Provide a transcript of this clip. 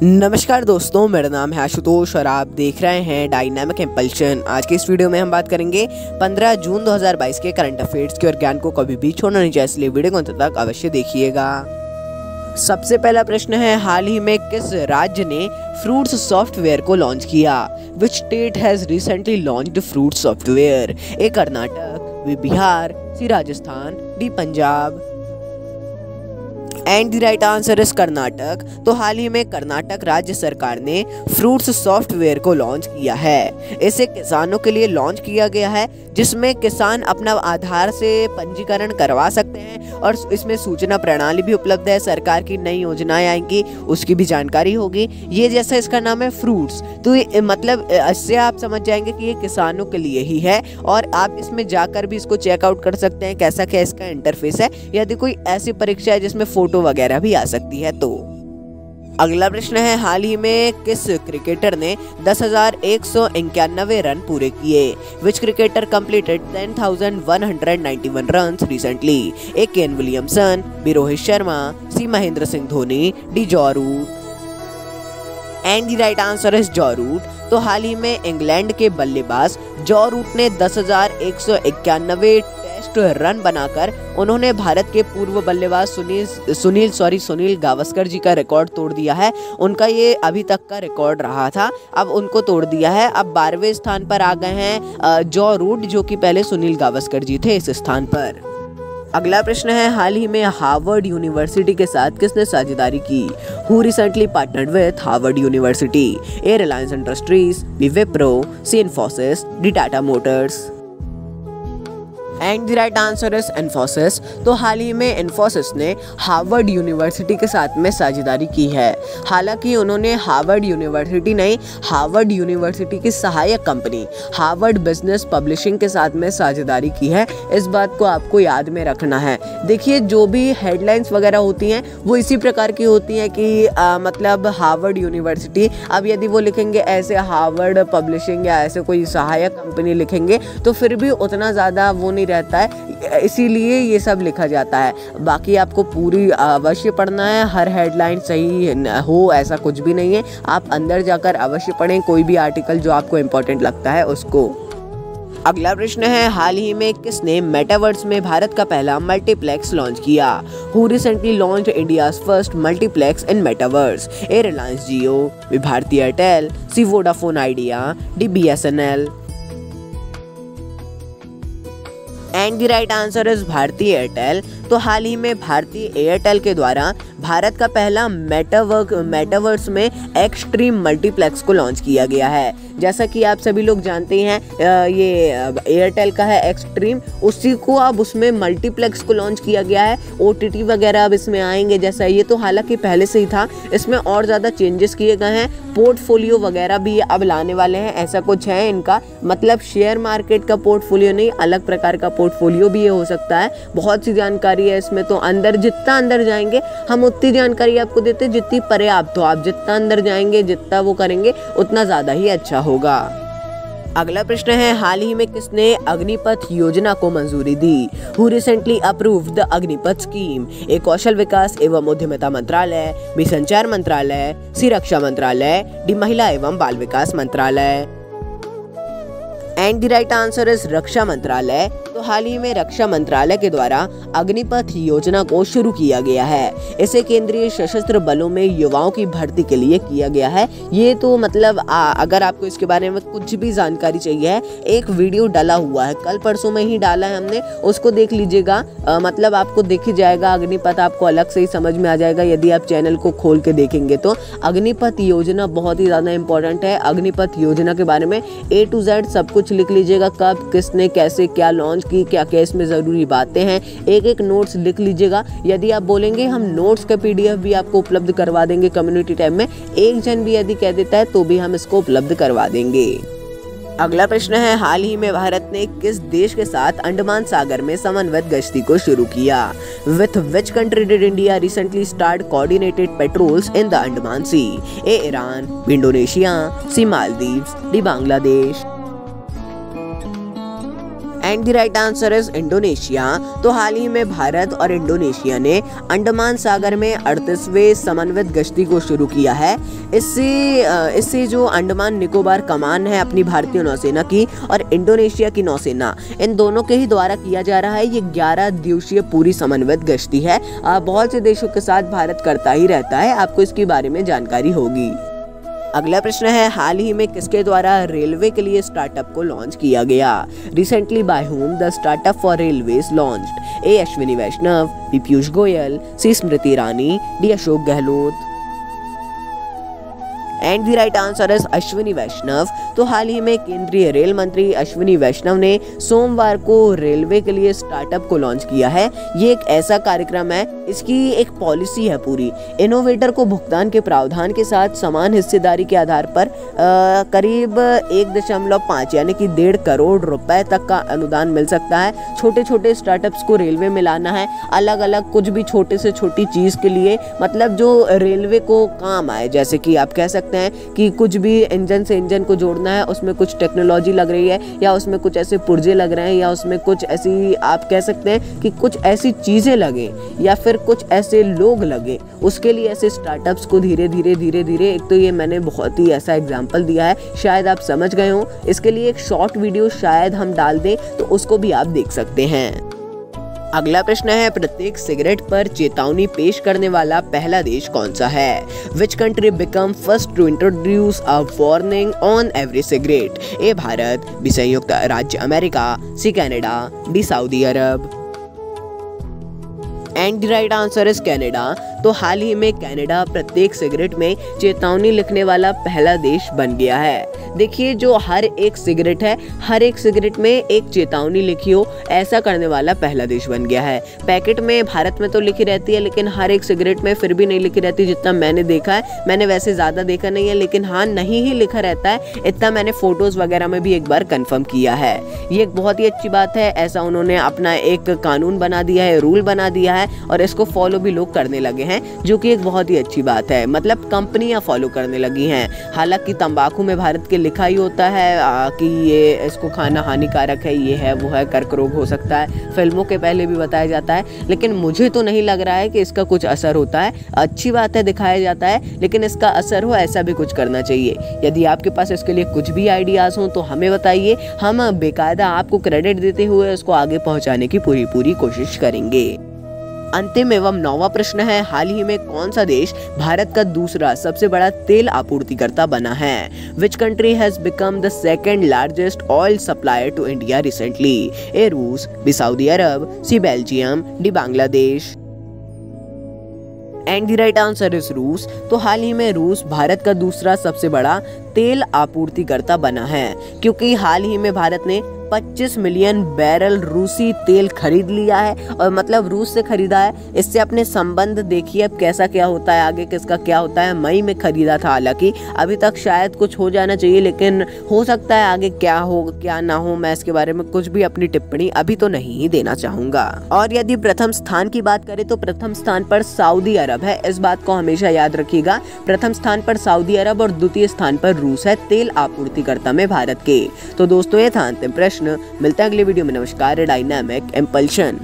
नमस्कार दोस्तों, मेरा नाम है आशुतोष और आप देख रहे हैं डायनामिक इम्पल्शन। आज की इस वीडियो में हम बात करेंगे 15 जून 2022 के करंट अफेयर्स की और ज्ञान को कभी भी छोड़ना नहीं चाहिए, इसलिए वीडियो को अंत तक अवश्य देखिएगा। सबसे पहला प्रश्न है, हाल ही में किस राज्य ने फ्रूट्स सॉफ्टवेयर को लॉन्च किया? Which state has recently launched fruit software? A Karnataka, B Bihar, C Rajasthan, D Punjab. And the right answer is Karnataka. तो हाल ही में कर्नाटक राज्य सरकार ने फ्रूट्स सॉफ्टवेयर को लॉन्च किया है। इसे किसानों के लिए लॉन्च किया गया है, जिसमें किसान अपना आधार से पंजीकरण करवा सकते हैं और इसमें सूचना प्रणाली भी उपलब्ध है। सरकार की नई योजनाएं आएंगी उसकी भी जानकारी होगी। ये जैसा इसका नाम है फ्रूट्स, तो मतलब इससे आप समझ जाएंगे कि ये किसानों के लिए ही है और आप इसमें जाकर भी इसको चेकआउट कर सकते हैं कैसा क्या इसका इंटरफेस है। यदि कोई ऐसी परीक्षा है जिसमें फोटो वगैरह भी आ सकती है तो। अगला प्रश्न है, हाल ही में किस क्रिकेटर ने 10,191 रन पूरे किए? Which cricketer completed 10,191 runs recently? A Kane Williamson, B Rohit Sharma, C Mahendra Singh Dhoni, D Joe Root. And the right answer is Joe Root. तो हाल ही में इंग्लैंड के बल्लेबाज जॉ रूट ने 10,191 टेस्ट रन बनाकर उन्होंने भारत के पूर्व बल्लेबाज सुनील गावस्कर जी का रिकॉर्ड तोड़ दिया है। उनका ये अभी तक का रिकॉर्ड रहा था, अब उनको तोड़ दिया है। अब 12वें स्थान पर आ गए हैं जॉ रूट, जो कि पहले सुनील गावस्कर जी थे इस स्थान पर। अगला प्रश्न है, हाल ही में हार्वर्ड यूनिवर्सिटी के साथ किसने साझेदारी की? Who recently partnered with Harvard University? A Reliance industries, B Wipro, C Infosys, D Tata motors. And the right answer is Infosys. तो हाल ही में इन्फोसिस ने हार्वर्ड यूनिवर्सिटी के साथ में साझेदारी की है। हालांकि उन्होंने हार्वर्ड यूनिवर्सिटी नहीं, हार्वर्ड यूनिवर्सिटी की सहायक कंपनी हार्वर्ड बिजनेस पब्लिशिंग के साथ में साझेदारी की है। इस बात को आपको याद में रखना है। देखिए, जो भी हेडलाइंस वगैरह होती हैं वो इसी प्रकार की होती हैं कि मतलब हार्वर्ड यूनिवर्सिटी, अब यदि वो लिखेंगे ऐसे हार्वर्ड पब्लिशिंग या ऐसे कोई सहायक कंपनी लिखेंगे तो फिर भी उतना ज़्यादा वो नहीं रहता है, इसीलिए ये सब लिखा जाता है। बाकी आपको पूरी अवश्य पढ़ना है, हर हेडलाइन सही हो ऐसा कुछ भी नहीं है। आप अंदर जाकर अवश्य पढ़ें कोई भी आर्टिकल जो आपको इम्पोर्टेंट लगता है उसको। अगला प्रश्न है, हाल ही में किसने मेटावर्स में भारत का पहला मल्टीप्लेक्स लॉन्च किया? Who recently launched India's first multiplex in metaverse? A Reliance Jio, B Bharti Airtel, C Vodafone Idea, D BSNL। And the right answer is Bharti Airtel. तो हाल ही में भारती एयरटेल के द्वारा भारत का पहला मेटावर्स में एक्सट्रीम मल्टीप्लेक्स को लॉन्च किया गया है। जैसा कि आप सभी लोग जानते हैं ये एयरटेल का है एक्सट्रीम, उसी को अब उसमें मल्टीप्लेक्स को लॉन्च किया गया है। OTT वगैरह अब इसमें आएंगे, जैसा ये तो हालांकि पहले से ही था, इसमें और ज़्यादा चेंजेस किए गए हैं। पोर्टफोलियो वगैरह भी अब लाने वाले हैं, ऐसा कुछ है इनका। मतलब शेयर मार्केट का पोर्टफोलियो नहीं, अलग प्रकार का पोर्टफोलियो भी ये हो सकता है। बहुत सी जानकारी है इसमें, तो अंदर जितना अंदर जाएंगे हम उतनी जानकारी आपको देते हैं जितनी पर्याप्त हो। आप जितना अंदर जाएंगे जितना वो करेंगे उतना ज़्यादा ही अच्छा होगा। अगला प्रश्न है, हाल ही में किसने अग्निपथ योजना को मंजूरी दी? Who recently approved the Agnipath scheme? A कौशल विकास एवं उद्यमिता मंत्रालय, बी संचार मंत्रालय, सी रक्षा मंत्रालय, डी महिला एवं बाल विकास मंत्रालय। And the right answer is रक्षा मंत्रालय। तो हाल ही में रक्षा मंत्रालय के द्वारा अग्निपथ योजना को शुरू किया गया है। इसे केंद्रीय सशस्त्र बलों में युवाओं की भर्ती के लिए किया गया है। ये तो मतलब अगर आपको इसके बारे में कुछ भी जानकारी चाहिए है, एक वीडियो डाला हुआ है, कल परसों में ही डाला है हमने, उसको देख लीजिएगा। मतलब आपको दिख ही जाएगा अग्निपथ, आपको अलग से ही समझ में आ जाएगा यदि आप चैनल को खोल के देखेंगे तो। अग्निपथ योजना बहुत ही ज़्यादा इंपॉर्टेंट है। अग्निपथ योजना के बारे में A to Z सब कुछ लिख लीजिएगा, कब किसने कैसे क्या लॉन्च की, क्या क्या इसमें ज़रूरी बातें हैं, एक एक नोट्स लिख लीजिएगा। यदि आप बोलेंगे हम नोट्स का PDF भी आपको उपलब्ध करवा देंगे कम्युनिटी टैब में, एक जन भी यदि कह देता है तो भी हम इसको उपलब्ध करवा देंगे। अगला प्रश्न है, हाल ही में भारत ने किस देश के साथ अंडमान सागर में समन्वित गश्ती को शुरू किया? With which country did India recently start coordinated patrols in the Andaman sea? A Iran, B Indonesia, C Maldives, D Bangladesh. And the right answer is Indonesia. तो हाल ही में भारत और इंडोनेशिया ने अंडमान सागर में 38वें समन्वित गश्ती को शुरू किया है। इससे जो अंडमान निकोबार कमान है अपनी भारतीय नौसेना की और इंडोनेशिया की नौसेना, इन दोनों के ही द्वारा किया जा रहा है। ये 11 दिवसीय पूरी समन्वित गश्ती है। बहुत से देशों के साथ भारत करता ही रहता है, आपको इसके बारे में जानकारी होगी। अगला प्रश्न है, हाल ही में किसके द्वारा रेलवे के लिए स्टार्टअप को लॉन्च किया गया? Recently by home the startup for railways launched? A Ashwini Vaishnaw, B Piyush Goyal, C Smriti Irani, D Ashok Gehlot. And the right answer is Ashwini Vaishnaw. तो हाल ही में केंद्रीय रेल मंत्री अश्विनी वैष्णव ने सोमवार को रेलवे के लिए स्टार्टअप को लॉन्च किया है। ये एक ऐसा कार्यक्रम है, इसकी एक पॉलिसी है पूरी। इनोवेटर को भुगतान के प्रावधान के साथ समान हिस्सेदारी के आधार पर करीब 1.5 यानी कि 1.5 करोड़ रुपए तक का अनुदान मिल सकता है। छोटे छोटे स्टार्टअप्स को रेलवे में लाना है, अलग अलग कुछ भी छोटे से छोटी चीज के लिए, मतलब जो रेलवे को काम आए। जैसे कि आप कह सकते हैं कि कुछ भी इंजन से इंजन को जोड़ना है, उसमें कुछ टेक्नोलॉजी लग रही है, या उसमें कुछ ऐसे पुर्जे लग रहे हैं, या उसमें कुछ ऐसी आप कह सकते हैं कि कुछ ऐसी चीजें लगे, या फिर कुछ ऐसे लोग लगे, उसके लिए ऐसे स्टार्टअप्स को धीरे धीरे एक तो ये मैंने बहुत ही ऐसा एग्जांपल दिया है, शायद आप समझ गए हो। इसके लिए एक शॉर्ट वीडियो शायद हम डाल दें तो उसको भी आप देख सकते हैं। अगला प्रश्न है, प्रत्येक सिगरेट पर चेतावनी पेश करने वाला पहला देश कौन सा है? Which country become first to introduce a warning on every cigarette? A Bharat, B संयुक्त राज्य अमेरिका, सी कनाडा, डी सऊदी अरब। And the right answer is Canada. तो हाल ही में कनाडा प्रत्येक सिगरेट में चेतावनी लिखने वाला पहला देश बन गया है। देखिए, जो हर एक सिगरेट है, हर एक सिगरेट में एक चेतावनी लिखी हो, ऐसा करने वाला पहला देश बन गया है। पैकेट में भारत में तो लिखी रहती है, लेकिन हर एक सिगरेट में फिर भी नहीं लिखी रहती, जितना मैंने देखा है। मैंने वैसे ज़्यादा देखा नहीं है, लेकिन हाँ, नहीं ही लिखा रहता है, इतना मैंने फोटोज़ वगैरह में भी एक बार कन्फर्म किया है। ये एक बहुत ही अच्छी बात है। ऐसा उन्होंने अपना एक कानून बना दिया है, रूल बना दिया है, और इसको फॉलो भी लोग करने लगे हैं, जो कि एक बहुत ही अच्छी बात है। मतलब कंपनियां फॉलो करने लगी हैं। हालांकि तंबाकू में भारत के लिखा ही होता है कि ये इसको खाना हानिकारक है, ये है, वो है, कर्क रोग हो सकता है, फिल्मों के पहले भी बताया जाता है, लेकिन मुझे तो नहीं लग रहा है कि इसका कुछ असर होता है। अच्छी बात है, दिखाया जाता है, लेकिन इसका असर हो, ऐसा भी कुछ करना चाहिए। यदि आपके पास इसके लिए कुछ भी आइडियाज हो तो हमें बताइए, हम बेकायदा आपको क्रेडिट देते हुए उसको आगे पहुंचाने की पूरी कोशिश करेंगे। अंतिम एवं 9वां प्रश्न है, हाल ही में कौन सा देश भारत का दूसरा सबसे बड़ा तेल आपूर्तिकर्ता बना है? Which country has become the second largest oil supplier to India recently? A रूस, B Saudi Arab, C Belgium, D Bangladesh. And the right answer is रूस। तो हाल ही में रूस भारत का दूसरा सबसे बड़ा तेल आपूर्तिकर्ता बना है, क्योंकि हाल ही में भारत ने 25 मिलियन बैरल रूसी तेल खरीद लिया है, और मतलब रूस से खरीदा है। इससे अपने संबंध देखिए अब कैसा क्या होता है, आगे किसका क्या होता है। मई में खरीदा था, हालांकि अभी तक शायद कुछ हो जाना चाहिए, लेकिन हो सकता है आगे क्या हो क्या ना हो, मैं इसके बारे में कुछ भी अपनी टिप्पणी अभी तो नहीं ही देना चाहूंगा। और यदि प्रथम स्थान की बात करें तो प्रथम स्थान पर सऊदी अरब है, इस बात को हमेशा याद रखिएगा। प्रथम स्थान पर सऊदी अरब और द्वितीय स्थान पर रूस है तेल आपूर्तिकर्ता में भारत के। तो दोस्तों, ये था अंतिम प्रश्न। मिलता है अगले वीडियो में। नमस्कार। Dynamic impulsion.